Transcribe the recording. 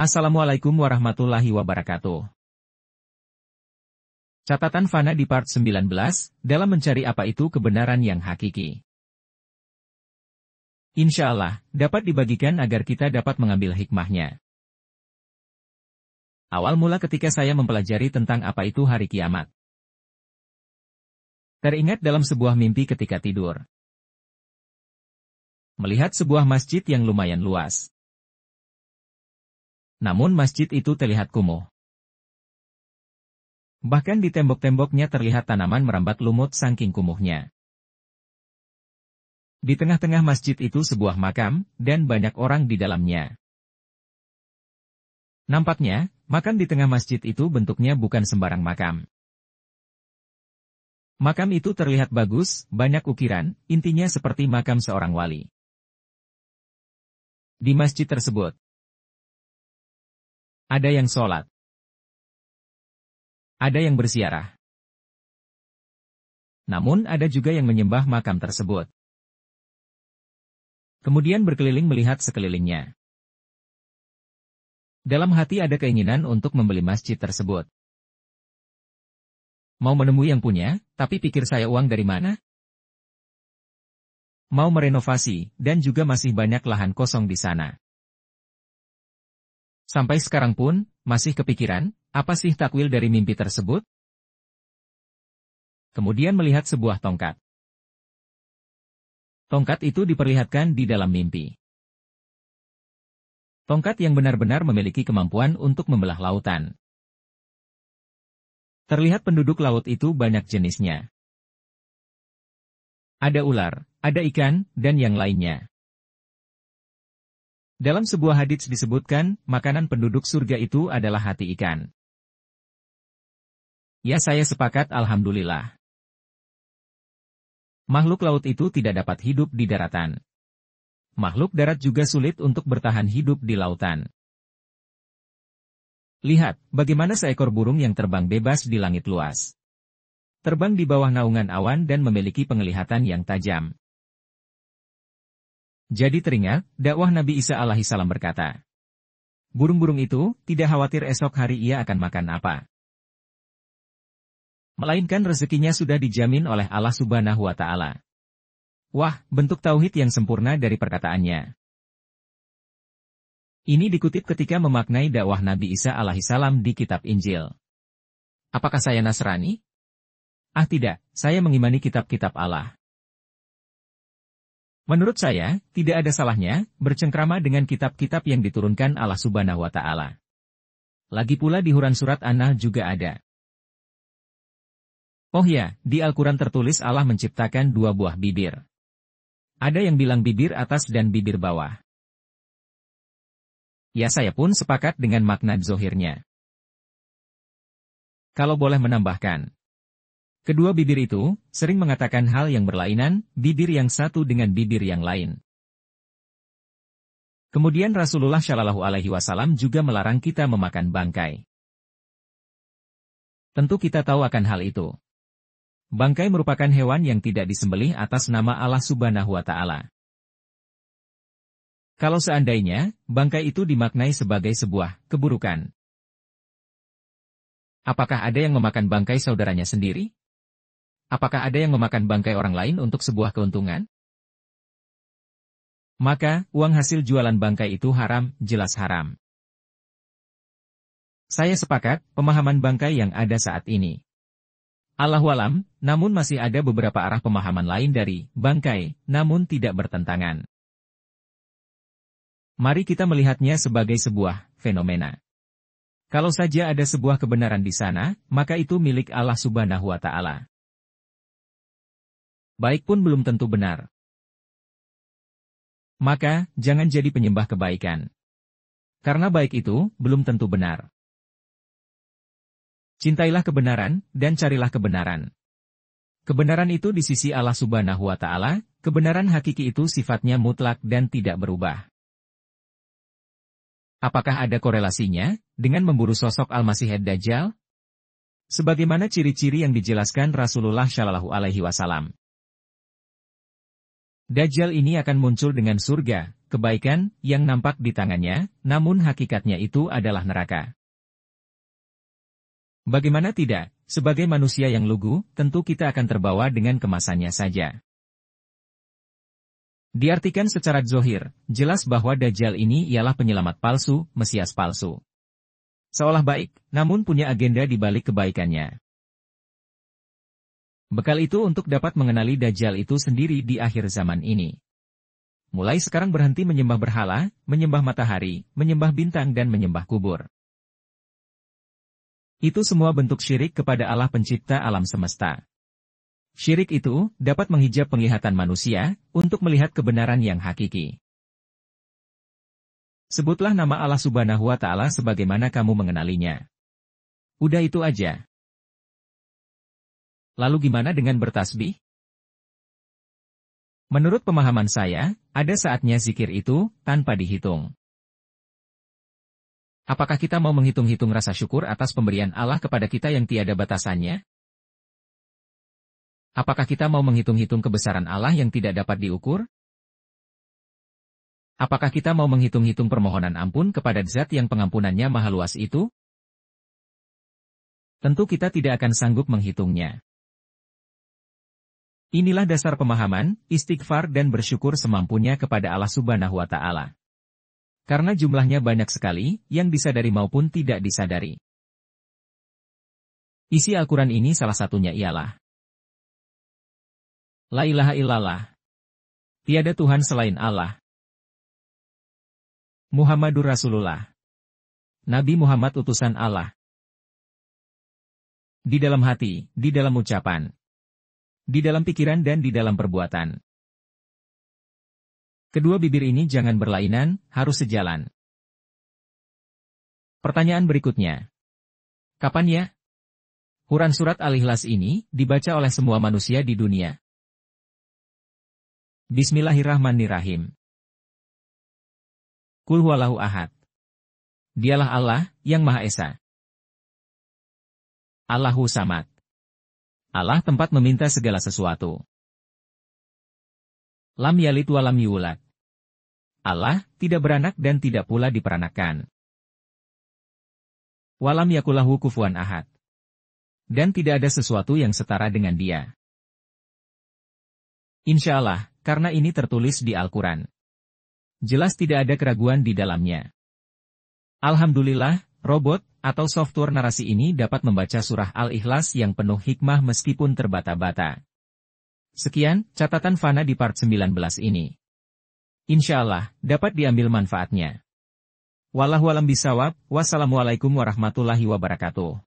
Assalamualaikum warahmatullahi wabarakatuh. Catatan Fana di part 19, dalam mencari apa itu kebenaran yang hakiki. Insya Allah, dapat dibagikan agar kita dapat mengambil hikmahnya. Awal mula ketika saya mempelajari tentang apa itu hari kiamat. Teringat dalam sebuah mimpi ketika tidur. Melihat sebuah masjid yang lumayan luas. Namun masjid itu terlihat kumuh. Bahkan di tembok-temboknya terlihat tanaman merambat lumut saking kumuhnya. Di tengah-tengah masjid itu sebuah makam, dan banyak orang di dalamnya. Nampaknya, makam di tengah masjid itu bentuknya bukan sembarang makam. Makam itu terlihat bagus, banyak ukiran, intinya seperti makam seorang wali. Di masjid tersebut, ada yang sholat. Ada yang berziarah. Namun ada juga yang menyembah makam tersebut. Kemudian berkeliling melihat sekelilingnya. Dalam hati ada keinginan untuk membeli masjid tersebut. Mau menemui yang punya, tapi pikir saya uang dari mana? Mau merenovasi, dan juga masih banyak lahan kosong di sana. Sampai sekarang pun, masih kepikiran, apa sih takwil dari mimpi tersebut? Kemudian melihat sebuah tongkat. Tongkat itu diperlihatkan di dalam mimpi. Tongkat yang benar-benar memiliki kemampuan untuk membelah lautan. Terlihat penduduk laut itu banyak jenisnya. Ada ular, ada ikan, dan yang lainnya. Dalam sebuah hadits disebutkan, makanan penduduk surga itu adalah hati ikan. Ya, saya sepakat, alhamdulillah. Makhluk laut itu tidak dapat hidup di daratan. Makhluk darat juga sulit untuk bertahan hidup di lautan. Lihat, bagaimana seekor burung yang terbang bebas di langit luas. Terbang di bawah naungan awan dan memiliki penglihatan yang tajam. Jadi teringat, dakwah Nabi Isa alaihissalam berkata, burung-burung itu tidak khawatir esok hari ia akan makan apa. Melainkan rezekinya sudah dijamin oleh Allah Subhanahu wa Ta'ala. Wah, bentuk tauhid yang sempurna dari perkataannya. Ini dikutip ketika memaknai dakwah Nabi Isa alaihissalam di kitab Injil. Apakah saya Nasrani? Ah tidak, saya mengimani kitab-kitab Allah. Menurut saya, tidak ada salahnya bercengkrama dengan kitab-kitab yang diturunkan Allah Subhanahu wa Ta'ala. Lagi pula di Quran surat An-Nahl juga ada. Oh ya, di Al-Quran tertulis Allah menciptakan dua buah bibir. Ada yang bilang bibir atas dan bibir bawah. Ya, saya pun sepakat dengan makna zohirnya. Kalau boleh menambahkan. Kedua bibir itu, sering mengatakan hal yang berlainan, bibir yang satu dengan bibir yang lain. Kemudian Rasulullah Shallallahu Alaihi Wasallam juga melarang kita memakan bangkai. Tentu kita tahu akan hal itu. Bangkai merupakan hewan yang tidak disembelih atas nama Allah Subhanahu wa Ta'ala. Kalau seandainya, bangkai itu dimaknai sebagai sebuah keburukan. Apakah ada yang memakan bangkai saudaranya sendiri? Apakah ada yang memakan bangkai orang lain untuk sebuah keuntungan? Maka, uang hasil jualan bangkai itu haram, jelas haram. Saya sepakat, pemahaman bangkai yang ada saat ini. Allahualam, namun masih ada beberapa arah pemahaman lain dari bangkai, namun tidak bertentangan. Mari kita melihatnya sebagai sebuah fenomena. Kalau saja ada sebuah kebenaran di sana, maka itu milik Allah Subhanahu wa Ta'ala. Baik pun belum tentu benar. Maka, jangan jadi penyembah kebaikan. Karena baik itu, belum tentu benar. Cintailah kebenaran, dan carilah kebenaran. Kebenaran itu di sisi Allah Subhanahu wa Ta'ala, kebenaran hakiki itu sifatnya mutlak dan tidak berubah. Apakah ada korelasinya dengan memburu sosok Al-Masih Ad-Dajjal? Sebagaimana ciri-ciri yang dijelaskan Rasulullah Shallallahu Alaihi Wasallam. Dajjal ini akan muncul dengan surga, kebaikan, yang nampak di tangannya, namun hakikatnya itu adalah neraka. Bagaimana tidak, sebagai manusia yang lugu, tentu kita akan terbawa dengan kemasannya saja. Diartikan secara zohir, jelas bahwa Dajjal ini ialah penyelamat palsu, Mesias palsu. Seolah baik, namun punya agenda di balik kebaikannya. Bekal itu untuk dapat mengenali Dajjal itu sendiri di akhir zaman ini. Mulai sekarang berhenti menyembah berhala, menyembah matahari, menyembah bintang dan menyembah kubur. Itu semua bentuk syirik kepada Allah pencipta alam semesta. Syirik itu dapat menghijab penglihatan manusia untuk melihat kebenaran yang hakiki. Sebutlah nama Allah Subhanahu wa Ta'ala sebagaimana kamu mengenalinya. Udah itu aja. Lalu gimana dengan bertasbih? Menurut pemahaman saya, ada saatnya zikir itu tanpa dihitung. Apakah kita mau menghitung-hitung rasa syukur atas pemberian Allah kepada kita yang tiada batasannya? Apakah kita mau menghitung-hitung kebesaran Allah yang tidak dapat diukur? Apakah kita mau menghitung-hitung permohonan ampun kepada Zat yang pengampunannya maha luas itu? Tentu kita tidak akan sanggup menghitungnya. Inilah dasar pemahaman, istighfar dan bersyukur semampunya kepada Allah Subhanahu wa Ta'ala. Karena jumlahnya banyak sekali, yang disadari maupun tidak disadari. Isi Al-Quran ini salah satunya ialah La ilaha illallah. Tiada Tuhan selain Allah. Muhammadur Rasulullah. Nabi Muhammad utusan Allah. Di dalam hati, di dalam ucapan, di dalam pikiran dan di dalam perbuatan. Kedua bibir ini jangan berlainan, harus sejalan. Pertanyaan berikutnya. Kapan ya? Quran Surat Al-Ikhlas ini dibaca oleh semua manusia di dunia. Bismillahirrahmanirrahim. Qul huwallahu ahad. Dialah Allah, yang Maha Esa. Allahu Samad. Allah tempat meminta segala sesuatu. Lam yalid wa lam yulad. Allah tidak beranak dan tidak pula diperanakkan. Walam yakulahu kufuwan ahad. Dan tidak ada sesuatu yang setara dengan Dia. Insya Allah, karena ini tertulis di Al-Quran. Jelas tidak ada keraguan di dalamnya. Alhamdulillah, robot atau software narasi ini dapat membaca surah Al-Ikhlas yang penuh hikmah meskipun terbata-bata. Sekian, catatan Fana di part 19 ini. Insya Allah, dapat diambil manfaatnya. Wallahu a'lam bishawab, wassalamualaikum warahmatullahi wabarakatuh.